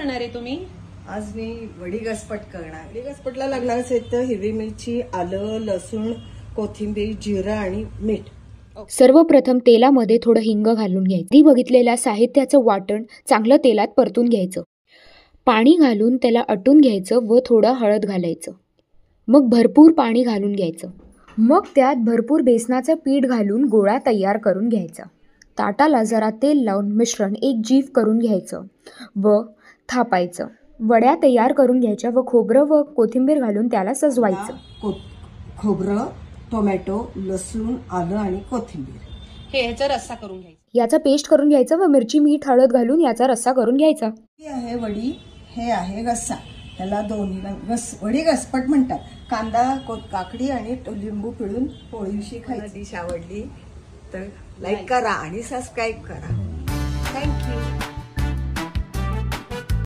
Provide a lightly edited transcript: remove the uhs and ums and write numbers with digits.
करणार आहे तुम्ही? आज मी वडी घसपट करणार. वडी घसपटला लागणार साहित्य हिरवी मिरची, आलं, लसूण, कोथिंबीर, जिरं आणि मीठ. सर्वप्रथम तेलामध्ये थोडं हिंग घालून घ्यायचं. ती बघितलेल्या साहित्याचं वाटण चांगलं तेलात परतून घ्यायचं. पाणी घालून त्याला आटून घ्यायचं व थोडं हळद घालायचं. मग भरपूर पाणी घालून घ्यायचं. मग त्यात भरपूर बेसनाचं पीठ घालून गोळा तयार करून घ्यायचा. ताटाला जरा तेल लावून मिश्रण एक जीव करून घ्यायचं व थापायचं. वड्या तयार करून घ्यायच्या व खोबरं व कोथिंबीर घालून त्याला सजवायचं. खोबरं, टोमॅटो, लसूण, आलं आणि कोथिंबीर ह्याचा रस्सा करून घ्यायचा. याचा पेस्ट करून घ्यायचं व मिरची, मीठ, हळद घालून याचा रस्सा करून घ्यायचा. ही आहे वडी, हे आहे घस्सा. त्याला दोन्ही वडी घसपट म्हणतात. कांदा, काकडी आणि लिंबू पिळून पोळीशी खायची. डिश आवडली तर लाईक करा आणि सबस्क्राईब करा. थँक्यू.